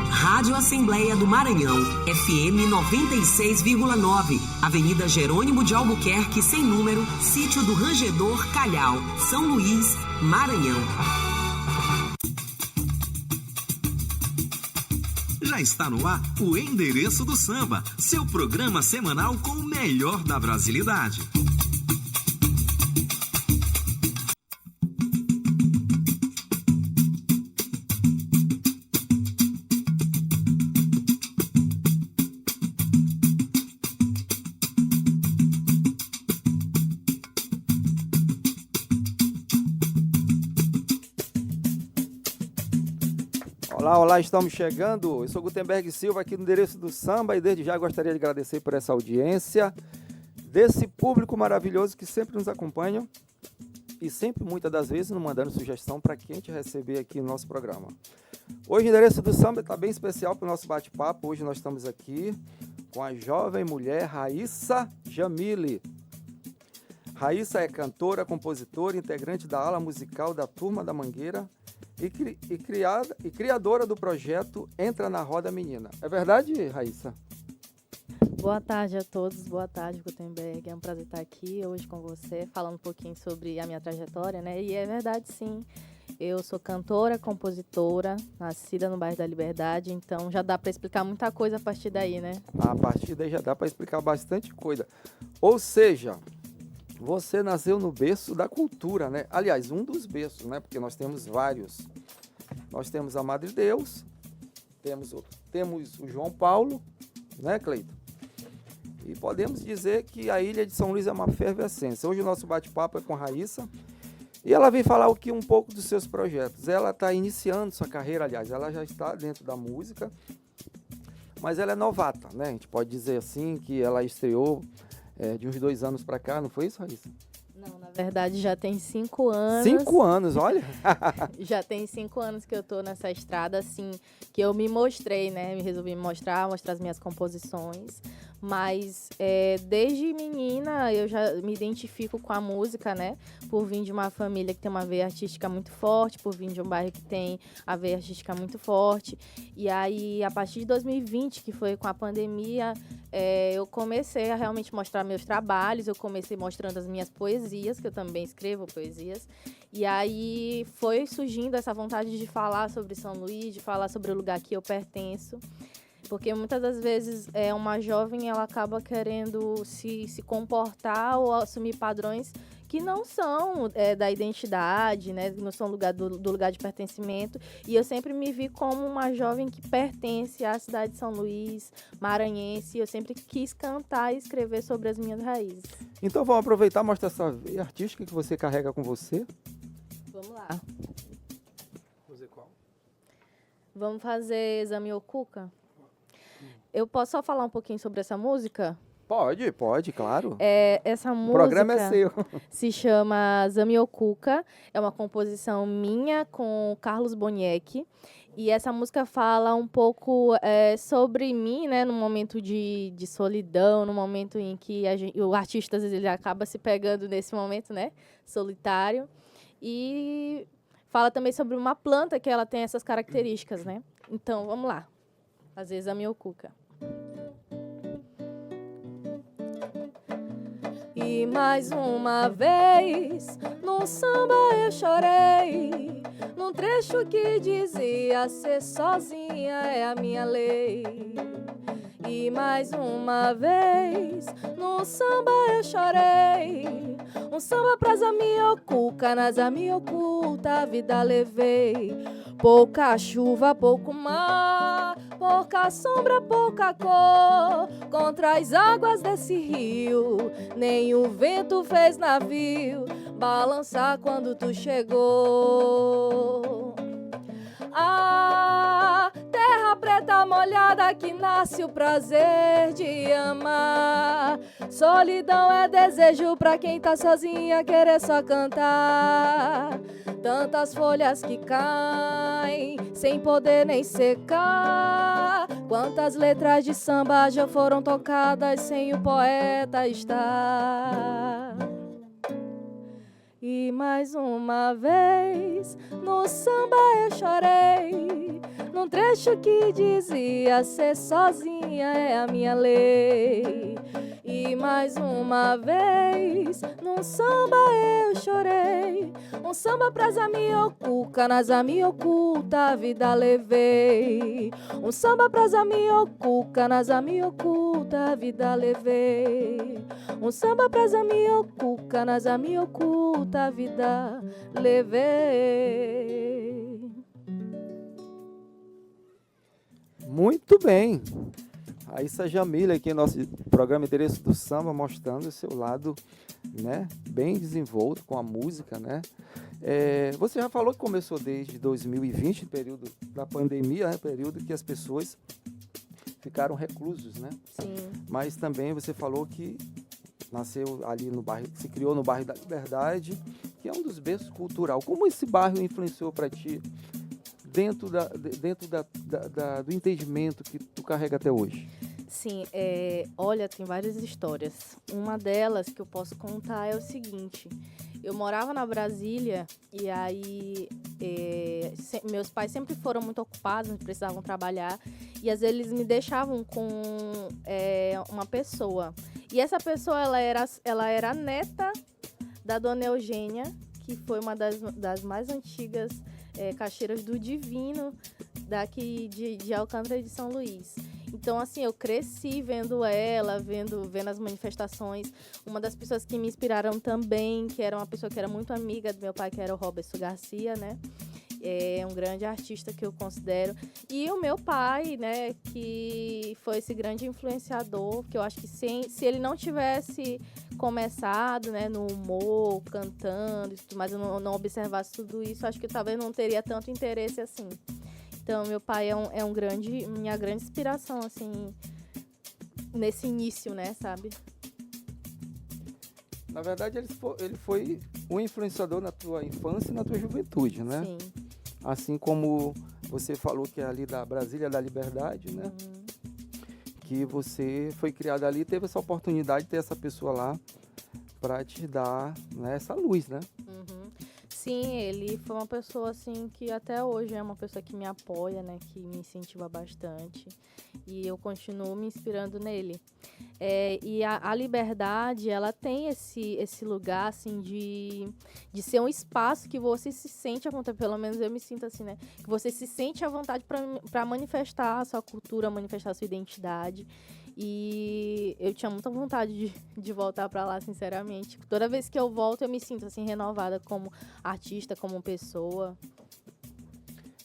Rádio Assembleia do Maranhão, FM 96,9, Avenida Jerônimo de Albuquerque, sem número, Sítio do Rangedor, Calhau, São Luís, Maranhão. Já está no ar o Endereço do Samba, seu programa semanal com o melhor da brasilidade. Olá, estamos chegando. Eu sou Gutenberg Silva aqui no Endereço do Samba e desde já gostaria de agradecer por essa audiência, desse público maravilhoso que sempre nos acompanha e sempre, muitas das vezes, nos mandando sugestão para quem a gente receber aqui no nosso programa. Hoje o Endereço do Samba está bem especial para o nosso bate-papo. Hoje nós estamos aqui com a jovem mulher Raíssa Jamile. Raíssa é cantora, compositora, integrante da ala musical da Turma da Mangueira, e criadora do projeto Entra na Roda Menina. É verdade, Raíssa? Boa tarde a todos, boa tarde, Gutenberg. É um prazer estar aqui hoje com você, falando um pouquinho sobre a minha trajetória, né? E é verdade, sim. Eu sou cantora, compositora, nascida no bairro da Liberdade, então já dá para explicar muita coisa a partir daí, né? A partir daí já dá para explicar bastante coisa. Ou seja, você nasceu no berço da cultura, né? Aliás, um dos berços, né? Porque nós temos vários. Nós temos a Madre Deus, temos o João Paulo, né, Cleiton? E podemos dizer que a Ilha de São Luís é uma efervescência. Hoje o nosso bate-papo é com a Raíssa e ela vem falar aqui um pouco dos seus projetos. Ela está iniciando sua carreira, aliás, ela já está dentro da música, mas ela é novata, né? A gente pode dizer assim que ela estreou de uns 2 anos para cá, não foi isso, Raíssa? Não, na verdade já tem 5 anos. 5 anos, olha! Já tem 5 anos que eu tô nessa estrada, assim, que eu me mostrei, né? Me resolvi me mostrar as minhas composições. Mas desde menina eu já me identifico com a música, né? Por vir de uma família que tem uma veia artística muito forte, por vir de um bairro que tem a veia artística muito forte. E aí, a partir de 2020, que foi com a pandemia, eu comecei a realmente mostrar meus trabalhos. Eu comecei mostrando as minhas poesias, que eu também escrevo poesias. E aí foi surgindo essa vontade de falar sobre São Luís, de falar sobre o lugar que eu pertenço. Porque muitas das vezes uma jovem ela acaba querendo se comportar ou assumir padrões que não são da identidade, né? Não são do lugar de pertencimento. E eu sempre me vi como uma jovem que pertence à cidade de São Luís, maranhense. E eu sempre quis cantar e escrever sobre as minhas raízes. Então vamos aproveitar e mostrar essa veia artística que você carrega com você. Vamos lá. Fazer qual? Vamos fazer Exame Okuka? Eu posso só falar um pouquinho sobre essa música? Pode, claro. Essa música... O programa é seu. Se chama Exame Okuka. É uma composição minha com Carlos Boniek. E essa música fala um pouco sobre mim, né? Num momento de solidão, no momento em que o artista, às vezes, ele acaba se pegando nesse momento, né? Solitário. E fala também sobre uma planta que ela tem essas características, né? Então, vamos lá. Fazer Exame Okuka. E mais uma vez, no samba eu chorei, num trecho que dizia ser sozinha é a minha lei. E mais uma vez, no samba eu chorei, um samba pra Exame Okuka, na Exame oculta a vida levei. Pouca chuva, pouco mar, pouca sombra, pouca cor, contra as águas desse rio, nem o vento fez navio balançar quando tu chegou. A terra preta molhada que nasce o prazer de amar. Solidão é desejo pra quem tá sozinha, querer só cantar. Tantas folhas que caem sem poder nem secar. Quantas letras de samba já foram tocadas sem o poeta estar. E E mais uma vez no samba eu chorei, num trecho que dizia ser sozinha é a minha lei. E mais uma vez num samba eu chorei, um samba pras amiocuca, nas amioculta a vida levei. Um samba pras amiocuca, nas amioculta a vida levei. Um samba pras amiocuca, nas amioculta a vida levei. Muito bem. Raíssa Jamile aqui no nosso programa Endereço do Samba, mostrando o seu lado, né, bem desenvolto com a música, né? Você já falou que começou desde 2020, período da pandemia, né, período que as pessoas ficaram reclusos, né? Sim. Mas também você falou que nasceu ali no bairro, se criou no bairro da Liberdade, que é um dos berços cultural. Como esse bairro influenciou para ti dentro do entendimento que tu carrega até hoje? Sim, olha, tem várias histórias. Uma delas que eu posso contar é o seguinte. Eu morava na Brasília e aí meus pais sempre foram muito ocupados, precisavam trabalhar. E às vezes eles me deixavam com uma pessoa. E essa pessoa, ela era neta da Dona Eugênia, que foi uma das mais antigas caixeiras do Divino, daqui de Alcântara de São Luís. Então, assim, eu cresci vendo ela, vendo as manifestações. Uma das pessoas que me inspiraram também, que era uma pessoa que era muito amiga do meu pai, que era o Roberto Garcia, né? É um grande artista que eu considero. E o meu pai, né, que foi esse grande influenciador, que eu acho que se ele não tivesse começado, né, no humor, cantando, mas eu não observasse tudo isso, acho que talvez não teria tanto interesse assim. Então, meu pai minha grande inspiração, assim, nesse início, né, sabe? Na verdade, ele foi um influenciador na tua infância e na tua juventude, né? Sim. Assim como você falou que é ali da Brasília da Liberdade, né? Uhum. Que você foi criado ali e teve essa oportunidade de ter essa pessoa lá para te dar, né, essa luz, né? Uhum. Sim, ele foi uma pessoa, assim, que até hoje é uma pessoa que me apoia, né? Que me incentiva bastante. E eu continuo me inspirando nele. E a Liberdade, ela tem esse lugar, assim, de ser um espaço que você se sente à vontade, pelo menos eu me sinto assim, né? Que você se sente à vontade para manifestar a sua cultura, manifestar a sua identidade. E eu tinha muita vontade de voltar para lá, sinceramente. Toda vez que eu volto, eu me sinto, assim, renovada como artista, como pessoa.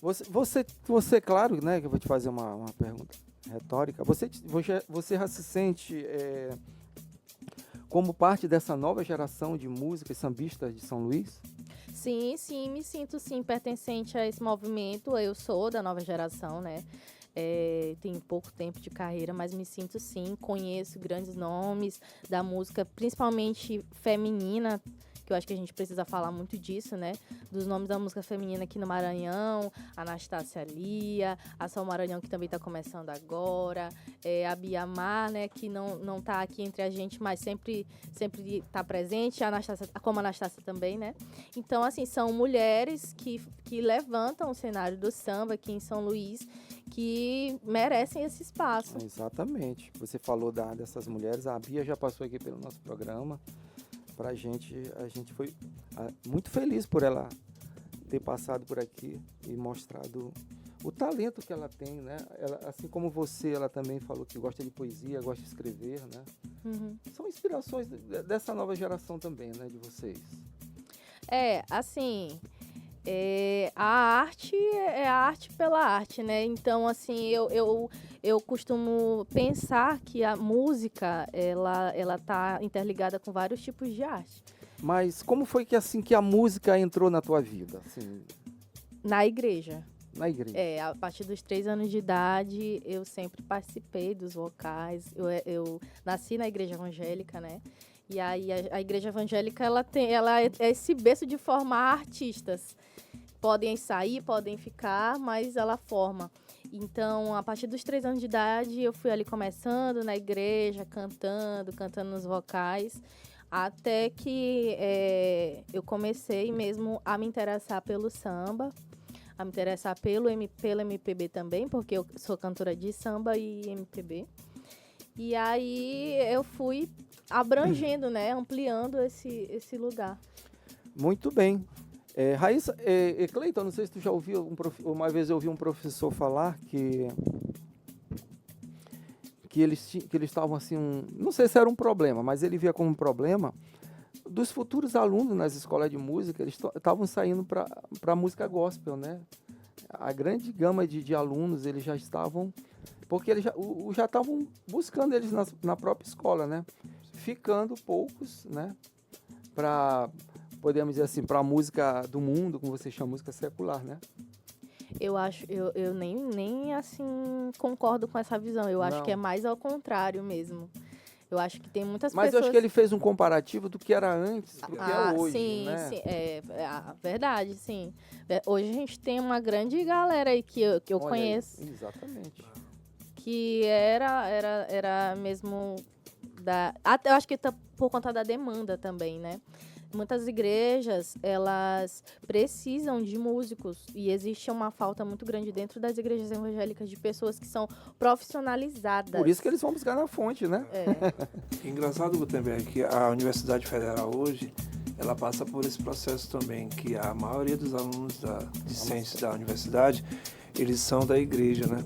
Você, claro, né, que eu vou te fazer uma pergunta retórica. Você já se sente como parte dessa nova geração de músicas sambistas de São Luís? Sim, me sinto, sim, pertencente a esse movimento. Eu sou da nova geração, né? Tenho pouco tempo de carreira, mas me sinto, sim, conheço grandes nomes da música, principalmente feminina, que eu acho que a gente precisa falar muito disso, né? Dos nomes da música feminina aqui no Maranhão, Anastácia Lia, a Sol Maranhão, que também está começando agora, a Bia Mar, né, que não tá aqui entre a gente, mas sempre está presente, como a Anastácia também, né? Então, assim, são mulheres que levantam o cenário do samba aqui em São Luís, que merecem esse espaço. Exatamente. Você falou dessas mulheres, a Bia já passou aqui pelo nosso programa. A gente foi muito feliz por ela ter passado por aqui e mostrado o talento que ela tem, né? Ela, assim como você, ela também falou que gosta de poesia, gosta de escrever, né? Uhum. São inspirações dessa nova geração também, né? De vocês. Assim, a arte é a arte pela arte, né? Então, assim, eu costumo pensar que a música, ela tá interligada com vários tipos de arte. Mas como foi que a música entrou na tua vida? Assim, na igreja. Na igreja? A partir dos 3 anos de idade, eu sempre participei dos vocais. Eu nasci na igreja evangélica, né? E aí a igreja evangélica, ela é esse berço de formar artistas. Podem sair, podem ficar, mas ela forma. Então, a partir dos 3 anos de idade, eu fui ali começando na igreja, cantando nos vocais. Até que eu comecei mesmo a me interessar pelo samba, a me interessar pelo MPB também, porque eu sou cantora de samba e MPB. E aí eu fui abrangendo, né, ampliando esse lugar. Muito bem. Raíssa, Cleiton, não sei se tu já ouviu, uma vez eu ouvi um professor falar que eles estavam assim, não sei se era um problema, mas ele via como um problema dos futuros alunos nas escolas de música, eles estavam saindo para a música gospel, né? A grande gama de alunos, eles já estavam, porque eles já estavam buscando eles na própria escola, né? Ficando poucos, né? Podemos dizer assim, para a música do mundo, como você chama, música secular, né? Eu nem assim concordo com essa visão. Eu acho que é mais ao contrário mesmo. Eu acho que tem muitas pessoas... Mas eu acho que ele fez um comparativo do que era antes pro que é hoje, sim, né? Sim, verdade, sim. Hoje a gente tem uma grande galera aí que eu conheço. Aí, exatamente. Que era mesmo eu acho que tá por conta da demanda também, né? Muitas igrejas, elas precisam de músicos e existe uma falta muito grande dentro das igrejas evangélicas de pessoas que são profissionalizadas. Por isso que eles vão buscar na fonte, né? Engraçado, Gutenberg, que a Universidade Federal hoje, ela passa por esse processo também, que a maioria dos alunos discentes da universidade, eles são da igreja, né?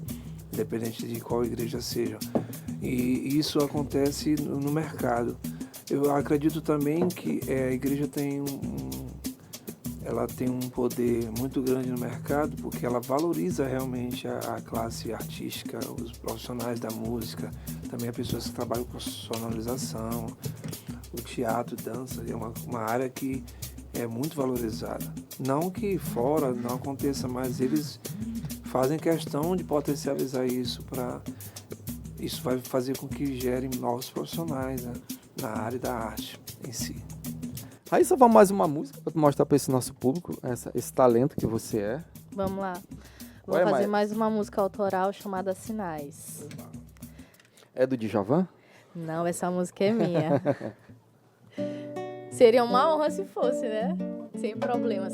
Independente de qual igreja seja. E isso acontece no mercado. Eu acredito também que a igreja tem ela tem um poder muito grande no mercado, porque ela valoriza realmente a classe artística, os profissionais da música, também as pessoas que trabalham com sonorização, o teatro, dança, é uma área que é muito valorizada. Não que fora não aconteça, mas eles fazem questão de potencializar isso isso vai fazer com que gerem novos profissionais, né, na área da arte em si. Raíssa, vamos mais uma música para mostrar para esse nosso público esse talento que você é. Vamos lá. Vou fazer mais uma música autoral chamada Sinais. É do Djavan? Não, essa música é minha. Seria uma honra se fosse, né? Sem problemas.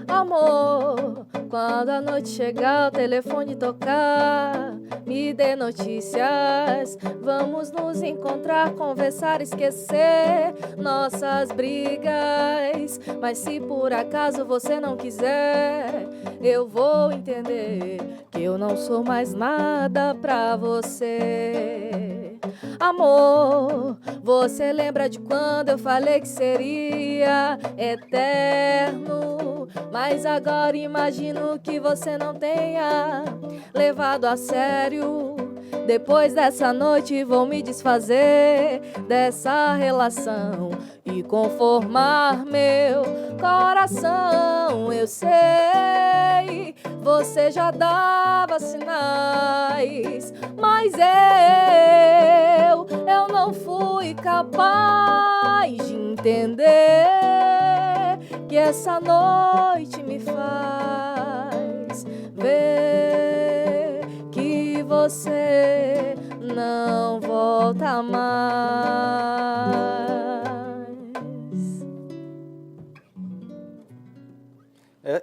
Amor, quando a noite chegar, o telefone tocar, me dê notícias. Vamos nos encontrar, conversar, esquecer nossas brigas. Mas se por acaso você não quiser, eu vou entender que eu não sou mais nada pra você. Amor, você lembra de quando eu falei que seria eterno? Mas agora imagino que você não tenha levado a sério. Depois dessa noite vou me desfazer dessa relação e conformar meu coração. Eu sei, você já dava sinais, mas eu não fui capaz de entender que essa noite me faz ver que você não volta mais.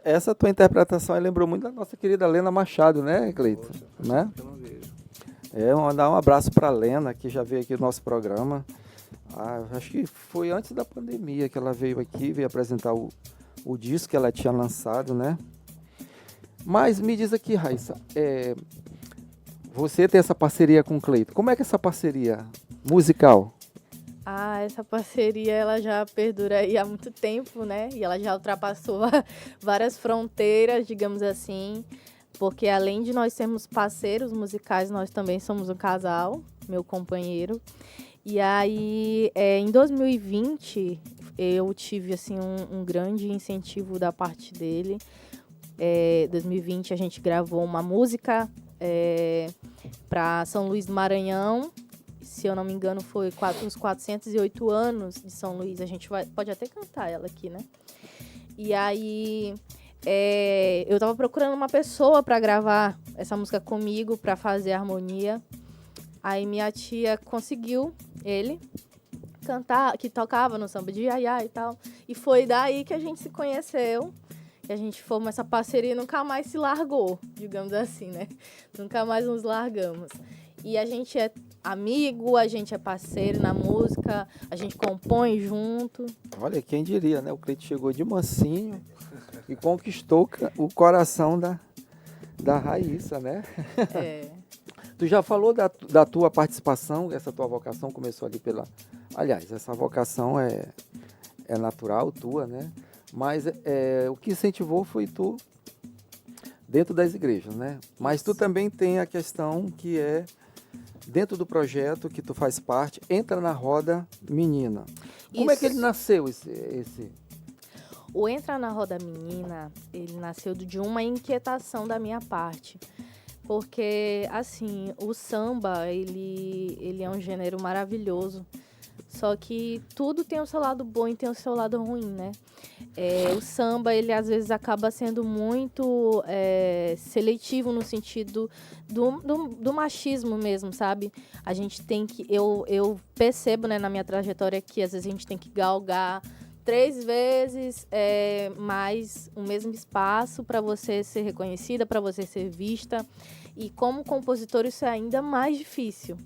Essa tua interpretação lembrou muito da nossa querida Lena Machado, né, Cleiton? Né? Eu não vejo. Mandar um abraço para a Lena, que já veio aqui no nosso programa. Acho que foi antes da pandemia que ela veio aqui, veio apresentar o disco que ela tinha lançado, né? Mas me diz aqui, Raíssa, você tem essa parceria com o Cleiton. Como é que é essa parceria musical? Essa parceria ela já perdura aí há muito tempo, né? E ela já ultrapassou várias fronteiras, digamos assim. Porque além de nós sermos parceiros musicais, nós também somos um casal, meu companheiro. E aí, em 2020, eu tive assim, um grande incentivo da parte dele. Em 2020, a gente gravou uma música para São Luís do Maranhão. Se eu não me engano, foi os 408 anos de São Luís. A gente pode até cantar ela aqui, né? E aí, eu tava procurando uma pessoa para gravar essa música comigo, para fazer a harmonia. Aí minha tia conseguiu ele cantar, que tocava no samba de Iaiá e tal. E foi daí que a gente se conheceu. Que a gente formou essa parceria e nunca mais se largou, digamos assim, né? Nunca mais nos largamos. E a gente é amigo, a gente é parceiro na música, a gente compõe junto. Olha, quem diria, né? O Cleito chegou de mansinho e conquistou o coração da Raíssa, né? É. Tu já falou da tua participação, essa tua vocação começou ali pela... Aliás, essa vocação é natural, tua, né? Mas o que incentivou foi tu dentro das igrejas, né? Mas tu também tem a questão que é dentro do projeto que tu faz parte, Entra na Roda Menina. Como é que ele nasceu esse? O Entra na Roda Menina, ele nasceu de uma inquietação da minha parte. Porque, assim, o samba, ele é um gênero maravilhoso. Só que tudo tem o seu lado bom e tem o seu lado ruim, né? O samba, ele às vezes acaba sendo muito seletivo no sentido do machismo mesmo, sabe? A gente tem que... Eu percebo, né, na minha trajetória que às vezes a gente tem que galgar 3 vezes mais o mesmo espaço para você ser reconhecida, para você ser vista. E como compositor isso é ainda mais difícil.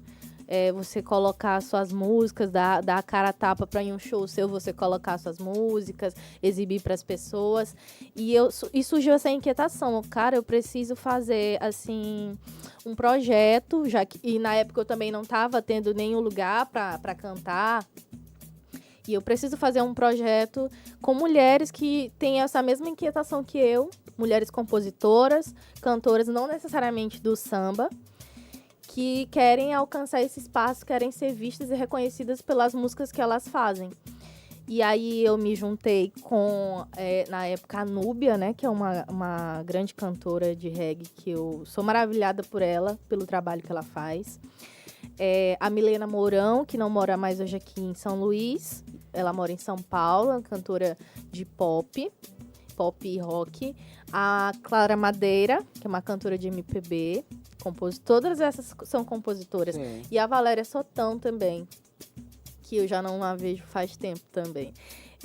Você colocar suas músicas, dar a cara a tapa para em um show seu, você colocar suas músicas, exibir para as pessoas. E surgiu essa inquietação. Cara, eu preciso fazer, assim, um projeto, e na época eu também não estava tendo nenhum lugar para cantar. E eu preciso fazer um projeto com mulheres que têm essa mesma inquietação que eu, mulheres compositoras, cantoras, não necessariamente do samba, que querem alcançar esse espaço, querem ser vistas e reconhecidas pelas músicas que elas fazem. E aí eu me juntei com, na época, a Núbia, né, que é uma grande cantora de reggae, que eu sou maravilhada por ela, pelo trabalho que ela faz. A Milena Mourão, que não mora mais hoje aqui em São Luís, ela mora em São Paulo, cantora de pop e rock. A Clara Madeira, que é uma cantora de MPB, todas essas são compositoras. Sim. E a Valéria Sotão também, que eu já não a vejo faz tempo também.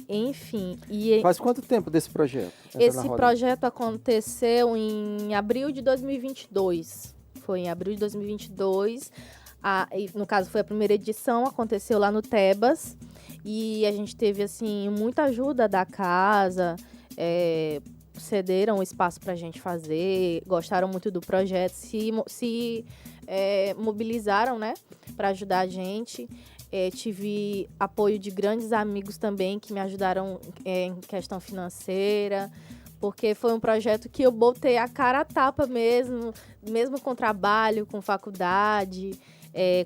Enfim. Faz quanto tempo desse projeto? Esse projeto aconteceu em abril de 2022. Foi em abril de 2022. No caso, foi a primeira edição, aconteceu lá no Tebas. E a gente teve, assim, muita ajuda da casa, cederam o espaço para a gente fazer, gostaram muito do projeto, se mobilizaram, né, para ajudar a gente. Tive apoio de grandes amigos também que me ajudaram em questão financeira, porque foi um projeto que eu botei a cara a tapa mesmo com trabalho, com faculdade,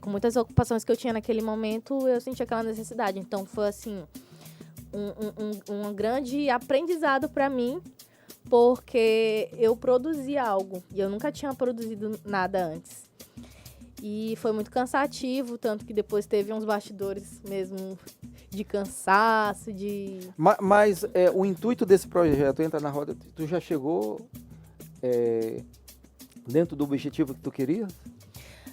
com muitas ocupações que eu tinha naquele momento, eu senti aquela necessidade. Então foi assim um grande aprendizado para mim, porque eu produzi algo e eu nunca tinha produzido nada antes. E foi muito cansativo, tanto que depois teve uns bastidores mesmo de cansaço, de... Mas o intuito desse projeto, Entra na Roda, tu já chegou dentro do objetivo que tu querias?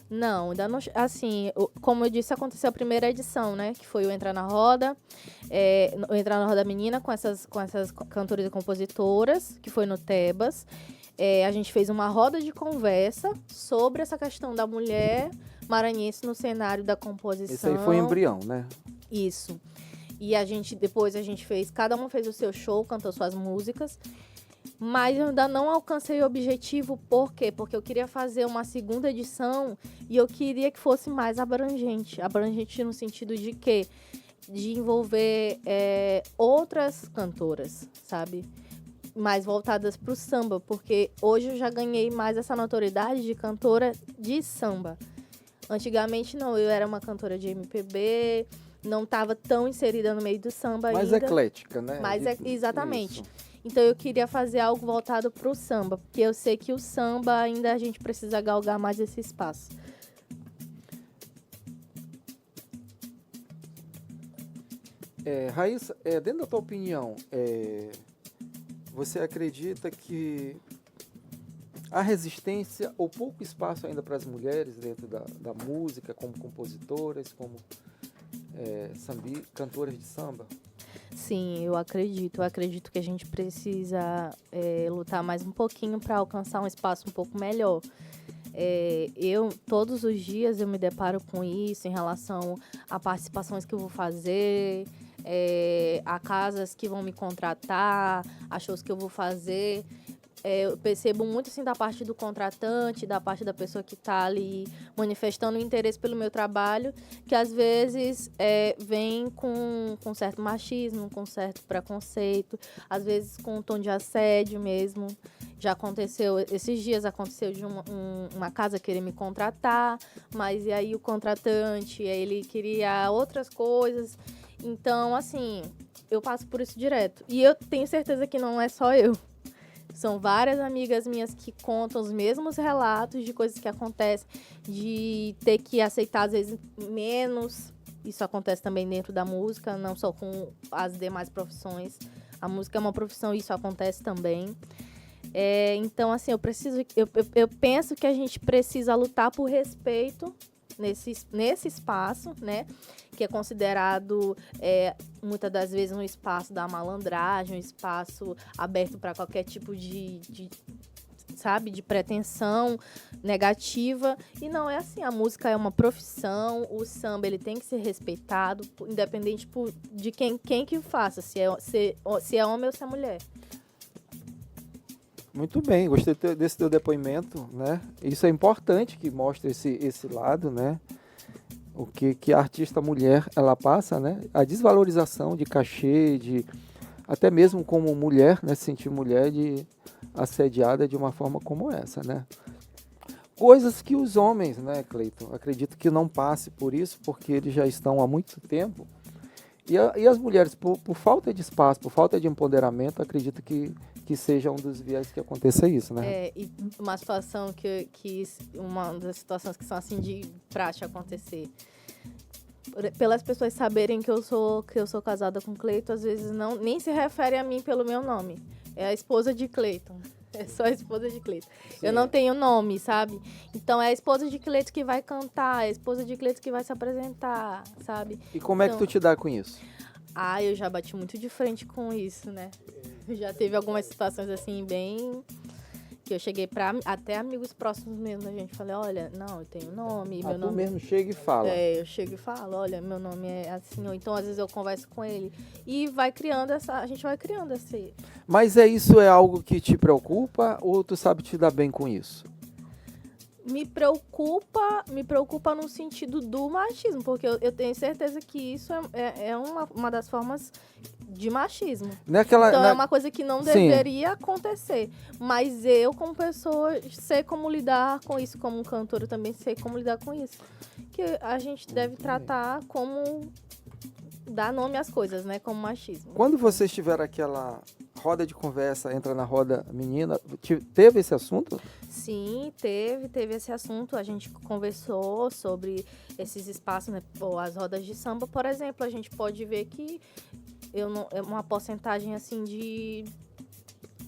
Não, ainda não... Assim, como eu disse, aconteceu a primeira edição, né? Que foi o Entrar na Roda, o Entrar na Roda Menina com essas cantoras e compositoras, que foi no Tebas. A gente fez uma roda de conversa sobre essa questão da mulher maranhense no cenário da composição. Isso aí foi embrião, né? Isso. E depois a gente fez, cada uma fez o seu show, cantou suas músicas. Mas eu ainda não alcancei o objetivo, por quê? Porque eu queria fazer uma segunda edição e eu queria que fosse mais abrangente. Abrangente no sentido de quê? De envolver outras cantoras, sabe? Mais voltadas para o samba, porque hoje eu já ganhei mais essa notoriedade de cantora de samba. Antigamente não, eu era uma cantora de MPB, não estava tão inserida no meio do samba ainda. Mais eclética, né? Exatamente. Isso. Então eu queria fazer algo voltado para o samba, porque eu sei que o samba ainda a gente precisa galgar mais esse espaço. Raíssa, dentro da tua opinião, você acredita que a resistência ou pouco espaço ainda para as mulheres dentro da música, como compositoras, como cantoras de samba? Sim, eu acredito. Eu acredito que a gente precisa lutar mais um pouquinho para alcançar um espaço um pouco melhor. Todos os dias eu me deparo com isso em relação a participações que eu vou fazer, a casas que vão me contratar, a shows que eu vou fazer. Eu percebo muito assim da parte do contratante, da parte da pessoa que está ali manifestando interesse pelo meu trabalho, que às vezes vem com certo machismo, com certo preconceito, às vezes com um tom de assédio mesmo. Já aconteceu, esses dias aconteceu de uma casa querer me contratar, mas e aí o contratante, ele queria outras coisas. Então, assim, eu passo por isso direto. E eu tenho certeza que não é só eu. São várias amigas minhas que contam os mesmos relatos de coisas que acontecem, de ter que aceitar, às vezes, menos. Isso acontece também dentro da música, não só com as demais profissões. A música é uma profissão e isso acontece também. Então, assim, eu penso que a gente precisa lutar por respeito nesse espaço, né? Que é considerado, muitas das vezes, um espaço da malandragem, um espaço aberto para qualquer tipo de pretensão negativa. E não é assim, a música é uma profissão, o samba ele tem que ser respeitado, independente de quem que faça, se é homem ou se é mulher. Muito bem, gostei desse teu depoimento, né? Isso é importante que mostre esse lado, né? O que a artista mulher ela passa, né? A desvalorização de cachê, até mesmo como mulher, né? Se sentir mulher assediada de uma forma como essa, né? Coisas que os homens, né, Cleiton? Acredito que não passe por isso, porque eles já estão há muito tempo. E as mulheres, por falta de espaço, por falta de empoderamento, acredito que seja um dos viés que aconteça isso, né? E uma situação uma das situações que são assim de praxe acontecer. Pelas pessoas saberem que eu sou casada com Cleiton, às vezes nem se refere a mim pelo meu nome. É a esposa de Cleiton. É só a esposa de Cleiton. Eu não tenho nome, sabe? Então é a esposa de Cleiton que vai cantar, é a esposa de Cleiton que vai se apresentar, sabe? E como é que tu te dá com isso? Eu já bati muito de frente com isso, né? Já teve algumas situações assim, bem... que eu cheguei até amigos próximos mesmo, a gente falei, olha, não, eu tenho nome, meu nome... Tu mesmo chega e fala. Eu chego e falo, olha, meu nome é assim, ou então às vezes eu converso com ele e vai criando a gente vai criando esse... Mas isso é algo que te preocupa ou tu sabe te dar bem com isso? Me preocupa no sentido do machismo, porque eu tenho certeza que isso é uma das formas de machismo. Então é uma coisa que não deveria acontecer. Mas eu, como pessoa, sei como lidar com isso, como cantora também sei como lidar com isso. Que a gente deve tratar como dar nome às coisas, né? Como machismo. Quando vocês tiveram aquela roda de conversa, entra na roda menina, teve esse assunto? Sim, teve esse assunto. A gente conversou sobre esses espaços, né? As rodas de samba, por exemplo, a gente pode ver que uma porcentagem assim de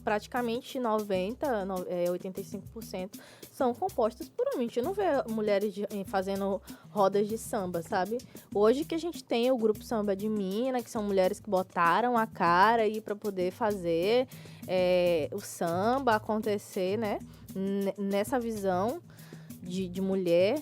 praticamente 85% são compostas por homens. A gente não vê mulheres fazendo rodas de samba, sabe? Hoje que a gente tem o grupo Samba de Mina, que são mulheres que botaram a cara aí para poder fazer o samba acontecer, né? Nessa visão de mulher.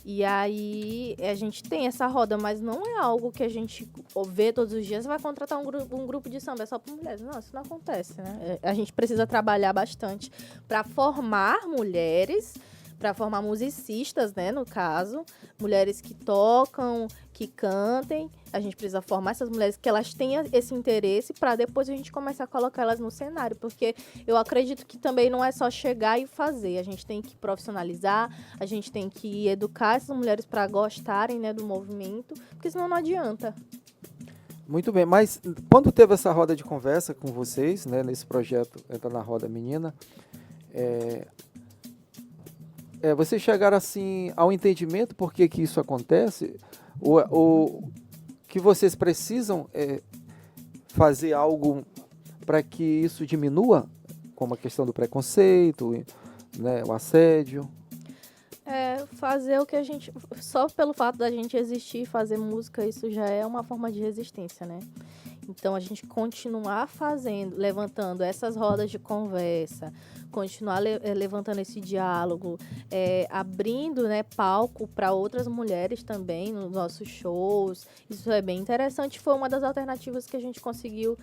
E aí a gente tem essa roda, mas não é algo que a gente vê todos os dias. Vai contratar um grupo de samba, é só para mulheres. Não, isso não acontece, né? A gente precisa trabalhar bastante para formar mulheres, para formar musicistas, né, no caso. Mulheres que tocam, que cantem. A gente precisa formar essas mulheres que elas tenham esse interesse para depois a gente começar a colocar elas no cenário. Porque eu acredito que também não é só chegar e fazer. A gente tem que profissionalizar, a gente tem que educar essas mulheres para gostarem, né, do movimento, porque senão não adianta. Muito bem, mas quando teve essa roda de conversa com vocês, né, nesse projeto Entra na Roda Menina, vocês chegaram assim ao entendimento por que isso acontece? Ou que vocês precisam fazer algo para que isso diminua, como a questão do preconceito, né, o assédio. Fazer o que a gente... Só pelo fato da gente existir, fazer música, isso já é uma forma de resistência, né? Então, a gente continuar fazendo, levantando essas rodas de conversa, continuar levantando esse diálogo, abrindo, né, palco para outras mulheres também nos nossos shows. Isso é bem interessante. Foi uma das alternativas que a gente conseguiu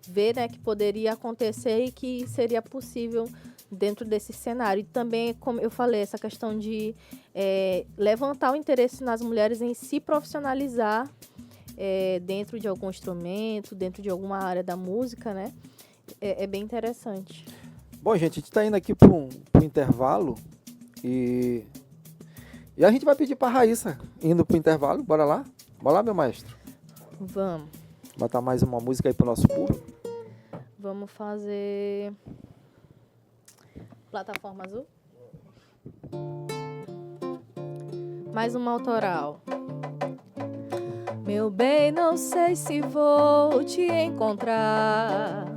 ver, né, que poderia acontecer e que seria possível dentro desse cenário. E também, como eu falei, essa questão de levantar o interesse nas mulheres em se profissionalizar dentro de algum instrumento, dentro de alguma área da música, né? É bem interessante. Bom, gente, a gente está indo aqui para um intervalo e a gente vai pedir para a Raíssa indo para o intervalo. Bora lá? Bora lá, meu maestro? Vamos. Botar mais uma música aí para o nosso público. Vamos fazer... Plataforma Azul? Mais uma autoral. Meu bem, não sei se vou te encontrar.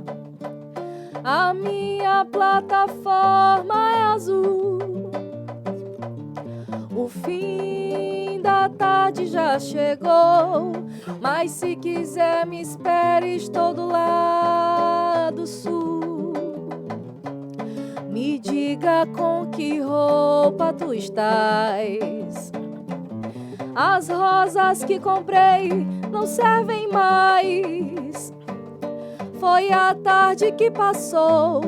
A minha plataforma é azul. O fim da tarde já chegou, mas se quiser me espere, estou do lado sul. Me diga com que roupa tu estás. As rosas que comprei não servem mais. Foi a tarde que passou,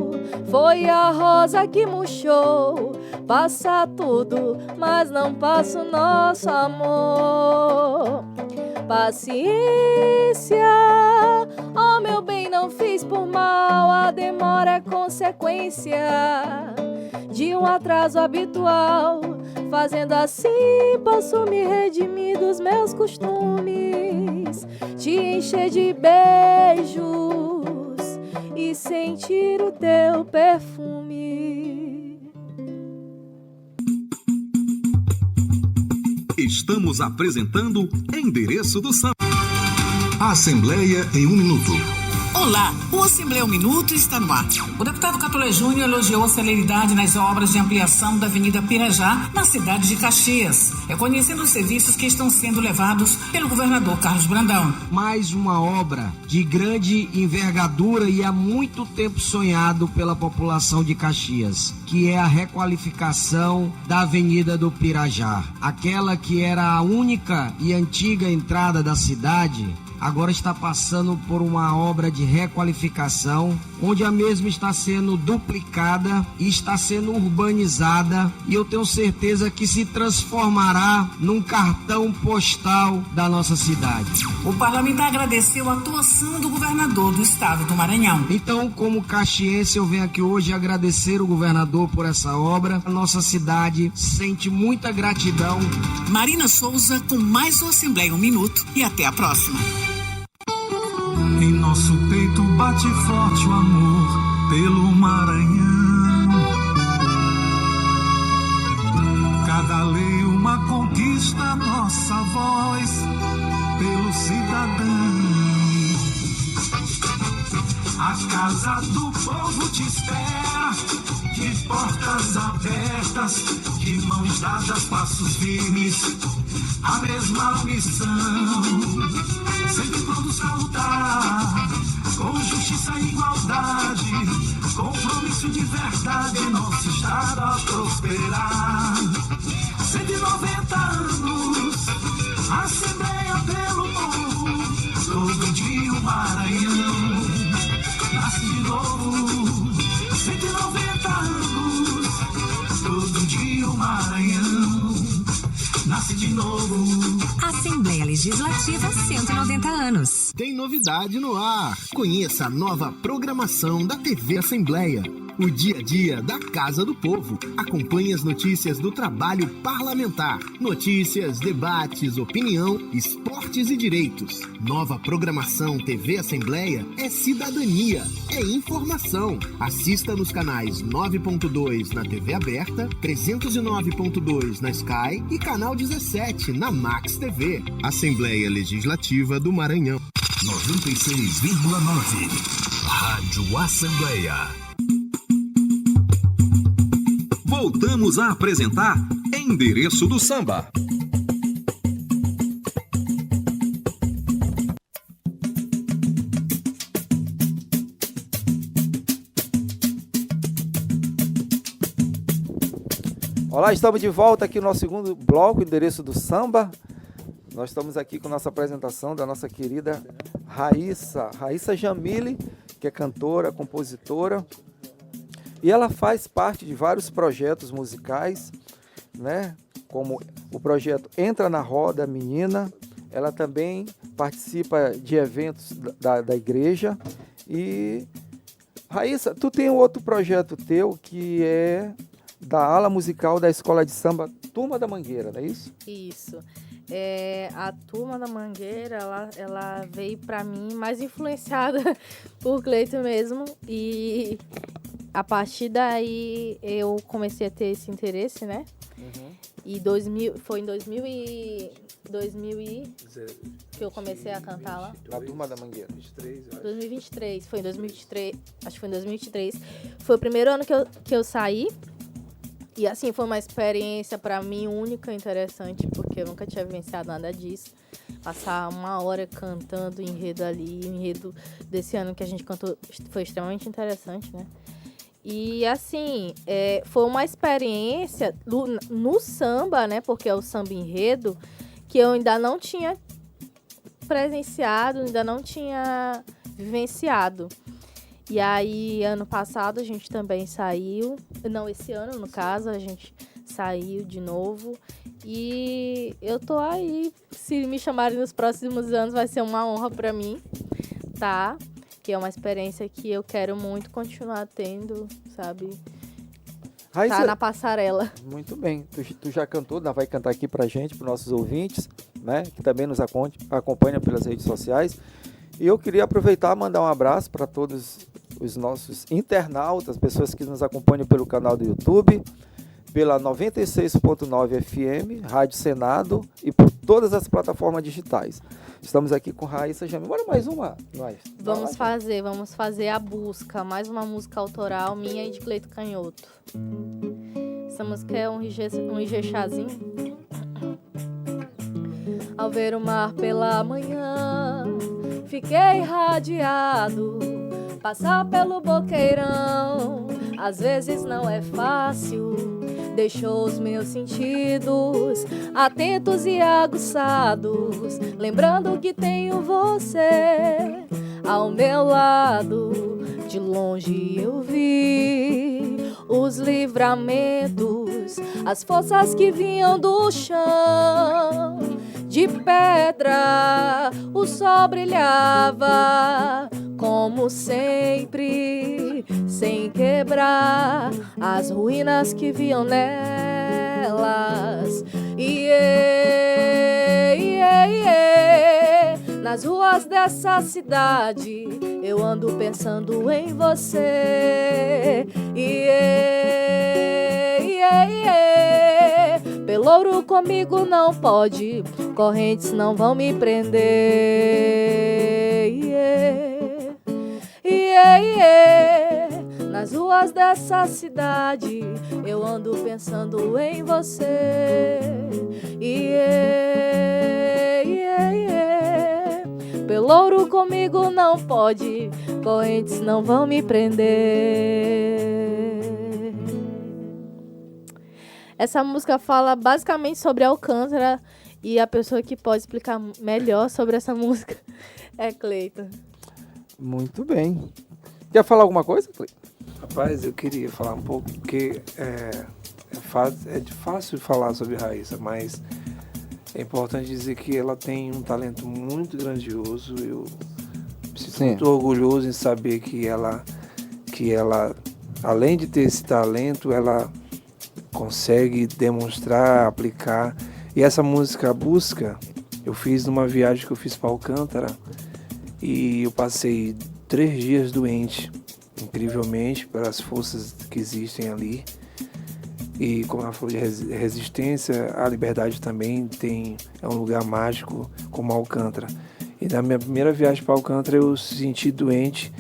foi a rosa que murchou. Passa tudo, mas não passa o nosso amor. Paciência, oh meu bem, não fiz por mal. A demora é consequência de um atraso habitual. Fazendo assim posso me redimir dos meus costumes, te encher de beijos e sentir o teu perfume. Estamos apresentando Endereço do Samba. Assembleia em 1 minuto. Olá, o Assembleia 1 Minuto está no ar. O deputado Catolé Júnior elogiou a celeridade nas obras de ampliação da Avenida Pirajá, na cidade de Caxias, reconhecendo os serviços que estão sendo levados pelo governador Carlos Brandão. Mais uma obra de grande envergadura e há muito tempo sonhado pela população de Caxias, que é a requalificação da Avenida do Pirajá. Aquela que era a única e antiga entrada da cidade, agora está passando por uma obra de requalificação, onde a mesma está sendo duplicada e está sendo urbanizada, e eu tenho certeza que se transformará num cartão postal da nossa cidade. O parlamentar agradeceu a atuação do governador do estado do Maranhão. Então, como caxiense, eu venho aqui hoje agradecer o governador por essa obra. A nossa cidade sente muita gratidão. Marina Souza com mais um Assembleia 1 Minuto e até a próxima. Em nosso peito bate forte o amor pelo Maranhão. Cada lei uma conquista, nossa voz pelo cidadão. A casa do povo te espera, de portas abertas, de mãos dadas, passos firmes, a mesma missão. Sempre prontos a lutar, com justiça e igualdade, compromisso de verdade, nosso estado a prosperar. 190 anos, Assembleia pelo povo, todo dia o Maranhão nasce de novo. 190 anos, todo dia o Maranhão nasce de novo. Assembleia Legislativa 190 anos. Tem novidade no ar. Conheça a nova programação da TV Assembleia. O dia a dia da Casa do Povo. Acompanhe as notícias do trabalho parlamentar. Notícias, debates, opinião, esportes e direitos. Nova programação TV Assembleia é cidadania, é informação. Assista nos canais 9.2 na TV aberta, 309.2 na Sky e canal 17 na Max TV. Assembleia Legislativa do Maranhão. 96,9. Rádio Assembleia. voltamos a apresentar Endereço do Samba. Olá, estamos de volta aqui no nosso segundo bloco, Endereço do Samba. Nós estamos aqui com nossa apresentação da nossa querida Raíssa Jamile, que é cantora, compositora. E ela faz parte de vários projetos musicais, né? Como o projeto Entra na Roda Menina. Ela também participa de eventos da igreja. E, Raíssa, tu tem um outro projeto teu que é da ala musical da Escola de Samba Turma da Mangueira, não é isso? Isso. A Turma da Mangueira, ela veio para mim mais influenciada por Cleiton mesmo. E a partir daí eu comecei a ter esse interesse, né? Uhum. E foi em 2000 que eu comecei a cantar lá. Na Turma da Mangueira. 2023, foi em 2023, acho que foi em 2023. Foi o primeiro ano que eu saí. E assim, foi uma experiência para mim única, interessante, porque eu nunca tinha vivenciado nada disso. Passar uma hora cantando enredo ali, o enredo desse ano que a gente cantou foi extremamente interessante, né? E assim, foi uma experiência no samba, né? Porque é o samba enredo, que eu ainda não tinha presenciado, ainda não tinha vivenciado. E aí, ano passado, a gente também saiu. Não, esse ano, no caso, a gente saiu de novo. E eu tô aí. Se me chamarem nos próximos anos, vai ser uma honra pra mim, tá? Que é uma experiência que eu quero muito continuar tendo, sabe? Raíssa, tá na passarela. Muito bem. Tu já cantou, vai cantar aqui pra gente, pros nossos ouvintes, né? Que também nos acompanham pelas redes sociais. E eu queria aproveitar e mandar um abraço para todos os nossos internautas, pessoas que nos acompanham pelo canal do YouTube, pela 96.9 FM, Rádio Senado e por todas as plataformas digitais. Estamos aqui com Raíssa Jamile. Bora mais uma? Vamos fazer a busca, mais uma música autoral minha e de Cleiton Canhoto. Essa música é um ijexazinho. Ao ver o mar pela manhã, fiquei irradiado. Passar pelo boqueirão, às vezes não é fácil. Deixou os meus sentidos atentos e aguçados, lembrando que tenho você ao meu lado. De longe eu vi os livramentos, as forças que vinham do chão. De pedra o sol brilhava, como sempre, sem quebrar as ruínas que viam nelas. Nas ruas dessa cidade eu ando pensando em você. Pelouro comigo não pode, correntes não vão me prender. Nas ruas dessa cidade eu ando pensando em você. Pelouro comigo não pode, correntes não vão me prender. Essa música fala basicamente sobre Alcântara e a pessoa que pode explicar melhor sobre essa música é Cleiton. Muito bem. Quer falar alguma coisa, Cleiton? Rapaz, eu queria falar um pouco, porque é fácil falar sobre Raíssa, mas é importante dizer que ela tem um talento muito grandioso. Eu me sinto muito orgulhoso em saber que ela, além de ter esse talento, ela consegue demonstrar, aplicar. E essa música Busca, eu fiz numa viagem que eu fiz para Alcântara e eu passei 3 dias doente, incrivelmente, pelas forças que existem ali. E como ela falou de resistência, a liberdade também é um lugar mágico como Alcântara. E na minha primeira viagem para Alcântara eu senti doente,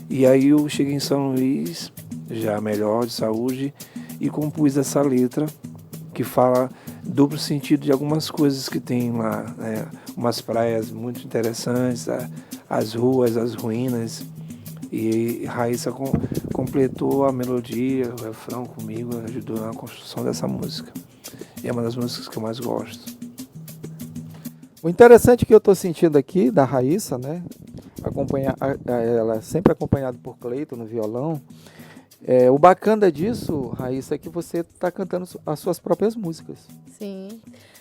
e aí eu cheguei em São Luís, já melhor de saúde, e compus essa letra que fala duplo sentido de algumas coisas que tem lá, né? Umas praias muito interessantes, as ruas, as ruínas. E Raíssa completou a melodia, o refrão comigo, ajudou na construção dessa música. E é uma das músicas que eu mais gosto. O interessante que eu estou sentindo aqui da Raíssa, né? Ela é sempre acompanhada por Cleiton no violão. O bacana disso, Raíssa, é que você está cantando as suas próprias músicas. Sim.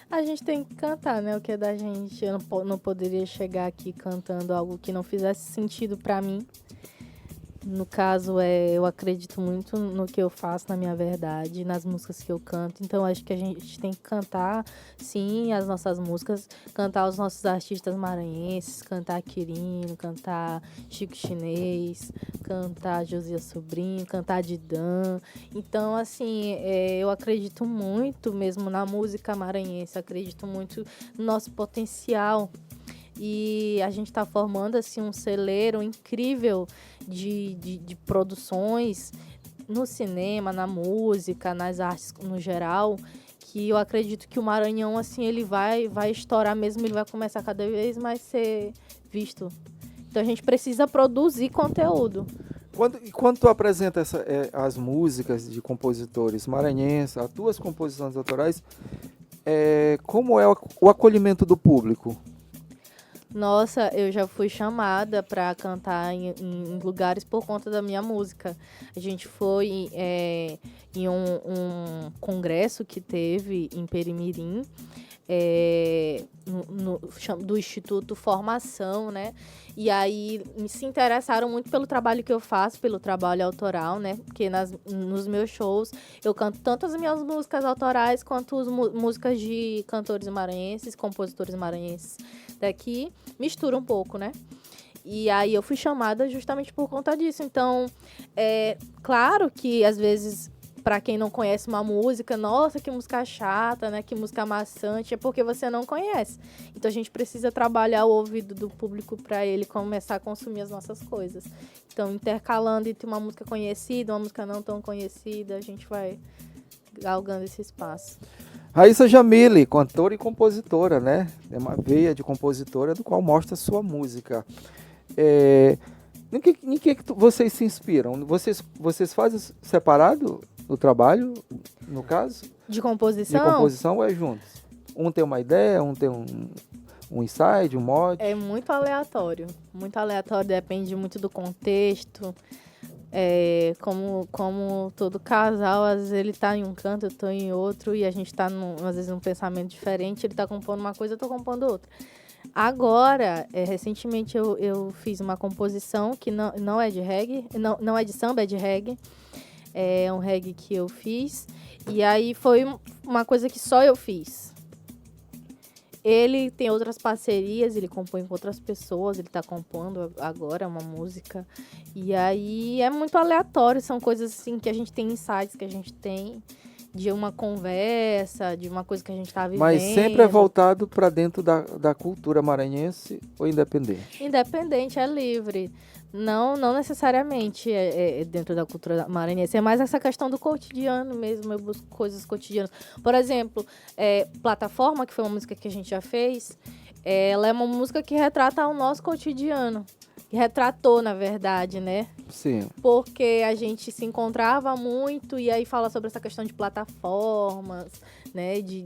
A gente tem que cantar, né? O que é da gente. Eu não poderia chegar aqui cantando algo que não fizesse sentido para mim. No caso, eu acredito muito no que eu faço, na minha verdade, nas músicas que eu canto. Então, acho que a gente tem que cantar, sim, as nossas músicas, cantar os nossos artistas maranhenses, cantar Quirino, cantar Chico Chinês, cantar Josias Sobrinho, cantar Didan. Então, assim, eu acredito muito mesmo na música maranhense, acredito muito no nosso potencial. E a gente está formando assim, um celeiro incrível de produções no cinema, na música, nas artes no geral, que eu acredito que o Maranhão assim, ele vai estourar mesmo, ele vai começar cada vez mais a ser visto. Então a gente precisa produzir conteúdo. Quando tu apresenta as músicas de compositores maranhenses, as tuas composições autorais, como é o acolhimento do público? Nossa, eu já fui chamada para cantar em lugares por conta da minha música. A gente foi em um congresso que teve em Perimirim, do Instituto Formação, né? E aí se interessaram muito pelo trabalho que eu faço, pelo trabalho autoral, né? Porque nos meus shows eu canto tanto as minhas músicas autorais quanto as músicas de cantores maranhenses, compositores maranhenses daqui, mistura um pouco, né? E aí eu fui chamada justamente por conta disso. Então, claro que às vezes, para quem não conhece uma música, nossa, que música chata, né? Que música maçante, é porque você não conhece. Então a gente precisa trabalhar o ouvido do público para ele começar a consumir as nossas coisas. Então, intercalando entre uma música conhecida, uma música não tão conhecida, a gente vai galgando esse espaço. Raíssa Jamile, cantora e compositora, né? É uma veia de compositora do qual mostra sua música. Em que vocês se inspiram? Vocês fazem separado o trabalho, no caso? De composição? De composição ou é juntos? Um tem uma ideia, um tem um insight, um mote? É muito aleatório. Muito aleatório, depende muito do contexto. Como todo casal, às vezes ele tá em um canto, eu tô em outro, e a gente tá, às vezes, num pensamento diferente, ele tá compondo uma coisa, eu tô compondo outra. Agora, recentemente eu fiz uma composição que não é de reggae, não é de samba, é de reggae. É um reggae que eu fiz, e aí foi uma coisa que só eu fiz. Ele tem outras parcerias, ele compõe com outras pessoas, ele tá compondo agora uma música. E aí é muito aleatório, são coisas assim que a gente tem insights, que a gente tem de uma conversa, de uma coisa que a gente tá vivendo. Mas sempre é voltado para dentro da cultura maranhense ou independente? Independente, é livre. Não necessariamente é dentro da cultura maranhense, é mais essa questão do cotidiano mesmo, eu busco coisas cotidianas. Por exemplo, Plataforma, que foi uma música que a gente já fez, ela é uma música que retrata o nosso cotidiano. Que retratou, na verdade, né? Sim. Porque a gente se encontrava muito e aí fala sobre essa questão de plataformas, né? De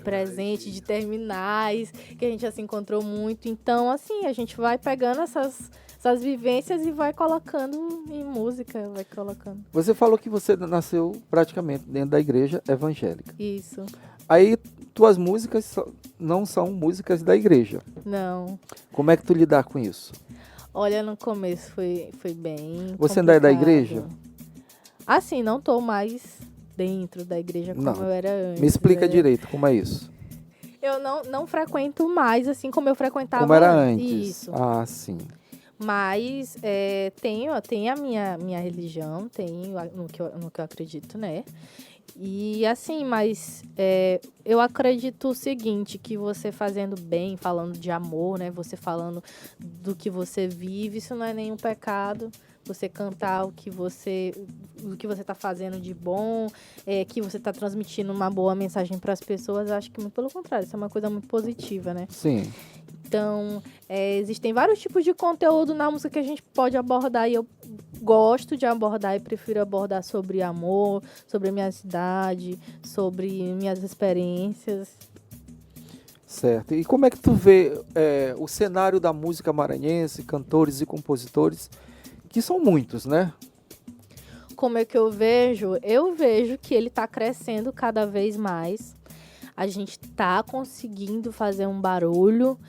presente, de terminais, que a gente já se encontrou muito. Então, assim, a gente vai pegando essas vivências e vai colocando em música, vai colocando. Você falou que você nasceu praticamente dentro da igreja evangélica. Isso. Aí, tuas músicas não são músicas da igreja. Não. Como é que tu lidar com isso? Olha, no começo foi bem Você ainda é da igreja? Assim, não tô mais dentro da igreja como eu era antes. Me explica direito como é isso. Eu não frequento mais assim como eu frequentava como era antes. Isso. Ah, sim. Mas tenho a minha religião, tenho no que eu acredito, né? E assim, mas eu acredito o seguinte, que você fazendo bem, falando de amor, né? Você falando do que você vive, isso não é nenhum pecado, você cantar o que você está fazendo de bom, que você está transmitindo uma boa mensagem para as pessoas. Acho que muito pelo contrário, isso é uma coisa muito positiva, né? Sim. Então, existem vários tipos de conteúdo na música que a gente pode abordar, e eu gosto de abordar e prefiro abordar sobre amor, sobre a minha cidade, sobre minhas experiências. Certo. E como é que tu vê o cenário da música maranhense, cantores e compositores, que são muitos, né? Como é que eu vejo? Eu vejo que ele está crescendo cada vez mais. A gente está conseguindo fazer um barulho.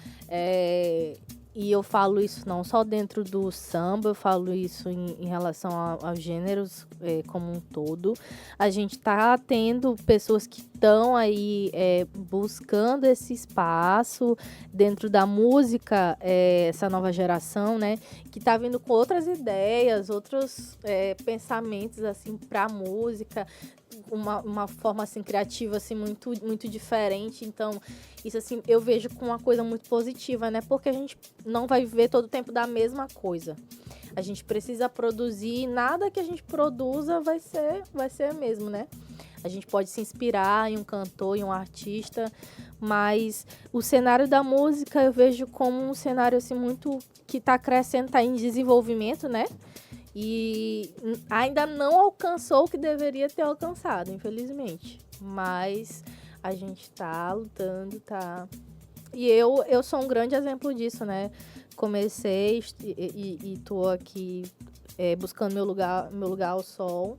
E eu falo isso não só dentro do samba, eu falo isso em relação aos gêneros como um todo. A gente está tendo pessoas que estão aí buscando esse espaço dentro da música, essa nova geração, né? Que está vindo com outras ideias, outros pensamentos assim, para a música. Uma forma assim criativa assim muito muito diferente. Então isso assim eu vejo como uma coisa muito positiva, né? Porque a gente não vai viver todo o tempo da mesma coisa. A gente precisa produzir, nada que a gente produza vai ser mesmo, né? A gente pode se inspirar em um cantor, em um artista, mas o cenário da música eu vejo como um cenário assim muito que está crescendo, está em desenvolvimento, né? E ainda não alcançou o que deveria ter alcançado, infelizmente. Mas a gente está lutando, tá? E eu sou um grande exemplo disso, né? Comecei e tô aqui buscando meu lugar ao sol.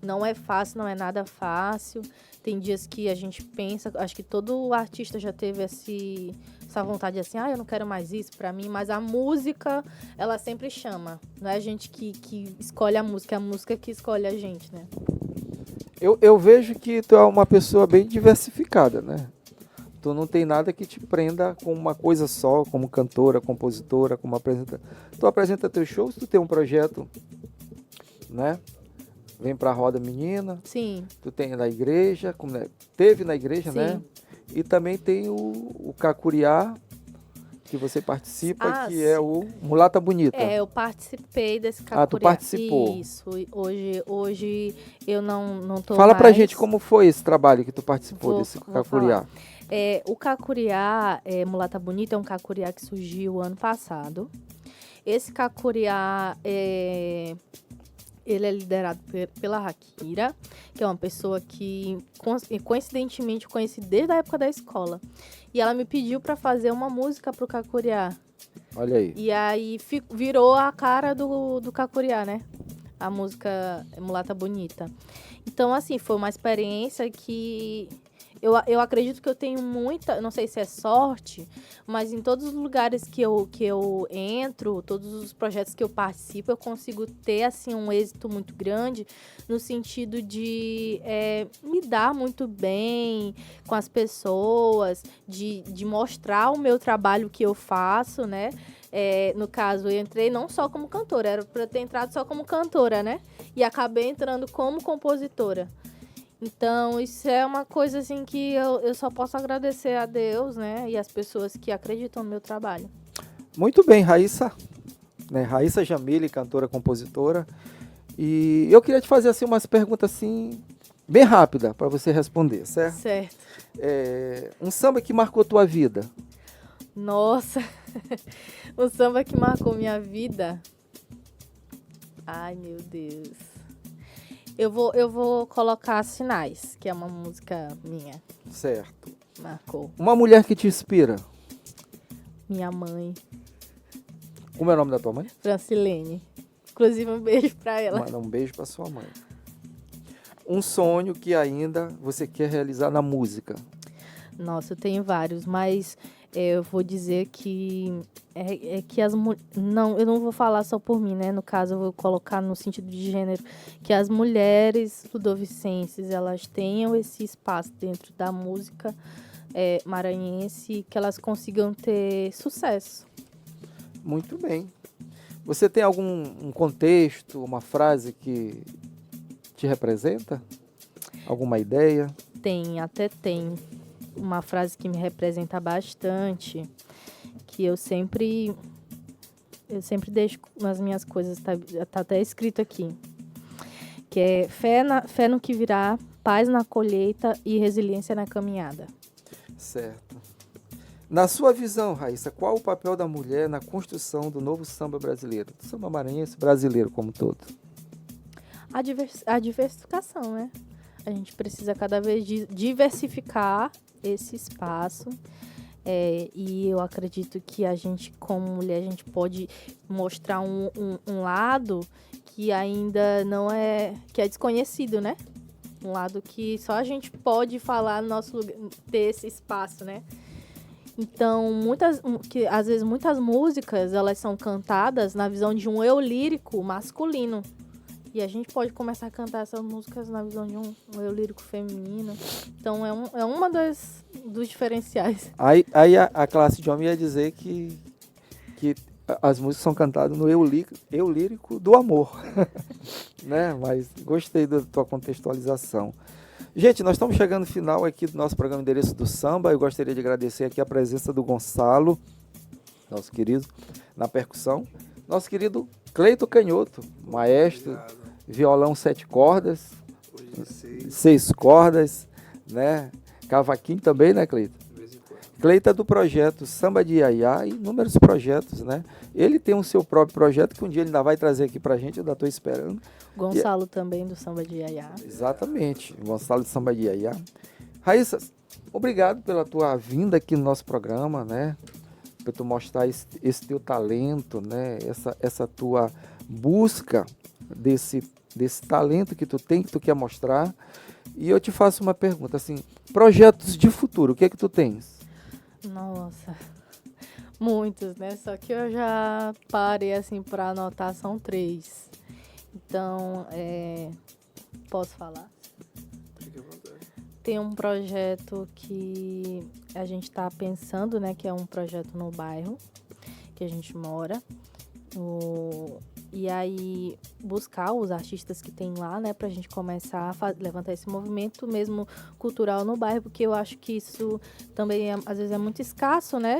Não é fácil, não é nada fácil. Tem dias que a gente pensa, acho que todo artista já teve essa vontade assim, eu não quero mais isso pra mim, mas a música, ela sempre chama. Não é a gente que escolhe a música, é a música que escolhe a gente, né? Eu vejo que tu é uma pessoa bem diversificada, né? Tu não tem nada que te prenda com uma coisa só, como cantora, compositora, como apresentadora. Tu apresenta teus shows, tu tem um projeto, né? Vem pra Roda Menina. Sim. Tu tem na igreja, teve na igreja, sim, né? E também tem o Cacuriá, que você participa, que sim, é o Mulata Bonita. Eu participei desse Cacuriá. Tu participou. Isso. Hoje eu não tô Fala mais... pra gente como foi esse trabalho que tu participou desse Cacuriá. O Cacuriá, Mulata Bonita, é um Cacuriá que surgiu ano passado. Esse Cacuriá ele é liderado pela Rakira, que é uma pessoa que, coincidentemente, eu conheci desde a época da escola. E ela me pediu para fazer uma música pro Cacuriá. Olha aí. E aí virou a cara do Cacuriá, né? A música Mulata Bonita. Então, assim, foi uma experiência que... Eu acredito que eu tenho muita, não sei se é sorte, mas em todos os lugares que eu entro, todos os projetos que eu participo, eu consigo ter assim, um êxito muito grande no sentido de me dar muito bem com as pessoas, de mostrar o meu trabalho que eu faço, né? No caso, eu entrei não só como cantora, era para ter entrado só como cantora, né? E acabei entrando como compositora. Então, isso é uma coisa assim que eu só posso agradecer a Deus, né? E as pessoas que acreditam no meu trabalho. Muito bem, Raíssa. Né? Raíssa Jamile, cantora, compositora. E eu queria te fazer assim, umas perguntas assim, bem rápidas para você responder, certo? Certo. Um samba que marcou tua vida? Nossa, um samba que marcou minha vida? Ai, meu Deus. Eu vou colocar Sinais, que é uma música minha. Certo. Marcou. Uma mulher que te inspira? Minha mãe. Como é o nome da tua mãe? Francilene. Inclusive, um beijo pra ela. Manda um beijo pra sua mãe. Um sonho que ainda você quer realizar na música? Nossa, eu tenho vários, mas eu vou dizer que que as mulheres... Não, eu não vou falar só por mim, né? No caso, eu vou colocar no sentido de gênero, que as mulheres ludovicenses, elas tenham esse espaço dentro da música maranhense, que elas consigam ter sucesso. Muito bem. Você tem algum contexto, uma frase que te representa? Alguma ideia? Tem uma frase que me representa bastante, que eu sempre eu sempre deixo nas minhas coisas, tá até escrito aqui, que é fé no que virá, paz na colheita e resiliência na caminhada. Certo. Na sua visão, Raíssa, qual o papel da mulher na construção do novo samba brasileiro, do samba maranhense brasileiro como um todo? A diversificação, né? A gente precisa cada vez diversificar esse espaço. E eu acredito que a gente, como mulher, a gente pode mostrar um lado que ainda não é... que é desconhecido, né? Um lado que só a gente pode falar no nosso lugar, ter esse espaço, né? Então, às vezes muitas músicas, elas são cantadas na visão de um eu lírico masculino. E a gente pode começar a cantar essas músicas na visão de um eu lírico feminino. Então, é uma dos diferenciais. Aí a classe de homem ia dizer que as músicas são cantadas no eu lírico do amor. Né? Mas gostei da tua contextualização. Gente, nós estamos chegando no final aqui do nosso programa Endereço do Samba. Eu gostaria de agradecer aqui a presença do Gonçalo, nosso querido, na percussão. Nosso querido Cleito Canhoto, maestro, violão 7 cordas, 6 cordas, né? Cavaquinho também, né, Cleito? Cleito é do projeto Samba de Iaiá e inúmeros projetos, né? Ele tem o seu próprio projeto que um dia ele ainda vai trazer aqui pra gente, eu ainda estou esperando. Gonçalo também do Samba de Iaiá. Exatamente, Gonçalo do Samba de Iaiá. Raíssa, obrigado pela tua vinda aqui no nosso programa, né? Para tu mostrar esse teu talento, né? Essa tua busca desse talento que tu tem, que tu quer mostrar. E eu te faço uma pergunta, assim, projetos de futuro, o que é que tu tens? Nossa, muitos, né? Só que eu já parei, assim, para anotar, são 3. Então, posso falar? Tem um projeto que a gente está pensando, né? Que é um projeto no bairro que a gente mora. E aí, buscar os artistas que tem lá, né? Pra gente começar a levantar esse movimento mesmo cultural no bairro. Porque eu acho que isso também, às vezes, é muito escasso, né?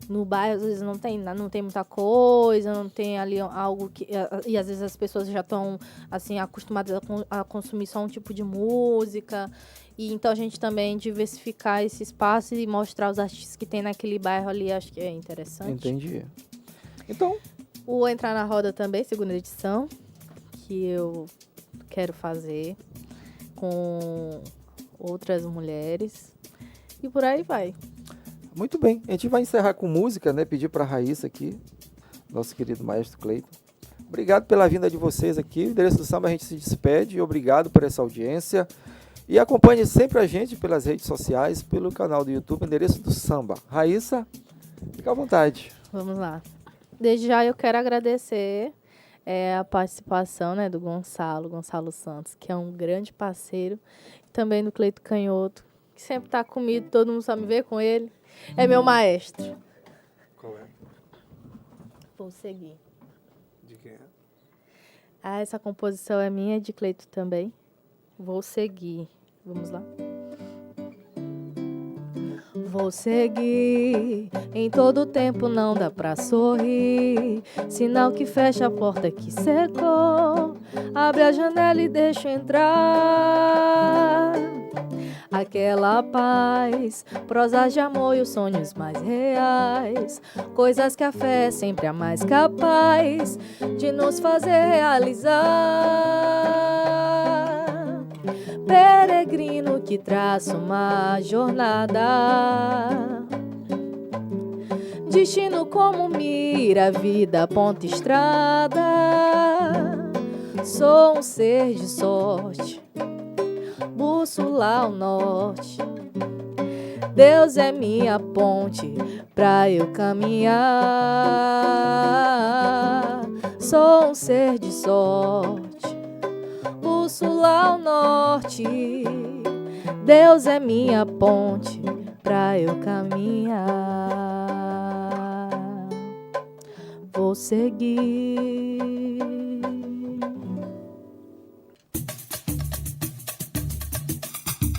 No bairro, às vezes, não tem muita coisa, não tem ali algo que... E, às vezes, as pessoas já estão, assim, acostumadas a consumir só um tipo de música. E, então, a gente também diversificar esse espaço e mostrar os artistas que tem naquele bairro ali, acho que é interessante. Entendi. Então... O Entrar na Roda também, 2ª edição, que eu quero fazer com outras mulheres. E por aí vai. Muito bem. A gente vai encerrar com música, né? Pedir para a Raíssa aqui, nosso querido maestro Cleito. Obrigado pela vinda de vocês aqui. O Endereço do Samba a gente se despede. Obrigado por essa audiência. E acompanhe sempre a gente pelas redes sociais, pelo canal do YouTube Endereço do Samba. Raíssa, fica à vontade. Vamos lá. Desde já eu quero agradecer a participação, né, do Gonçalo Santos, que é um grande parceiro, também do Cleito Canhoto, que sempre está comigo, todo mundo só me vê com ele. É meu maestro. Qual é? Vou seguir. De quem é? Essa composição é minha, de Cleito também. Vou seguir. Vamos lá. Vou seguir, em todo tempo não dá pra sorrir. Sinal que fecha a porta que secou. Abre a janela e deixa entrar aquela paz, prosa de amor e os sonhos mais reais. Coisas que a fé é sempre a mais capaz de nos fazer realizar. Peregrino que traça uma jornada, destino como mira, vida, ponta, estrada. Sou um ser de sorte, bússola ao norte. Deus é minha ponte pra eu caminhar. Sou um ser de sorte, bússola ao norte. Deus é minha ponte pra eu caminhar. Vou seguir.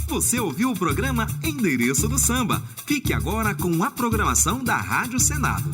Você ouviu o programa Endereço do Samba. Fique agora com a programação da Rádio Senado.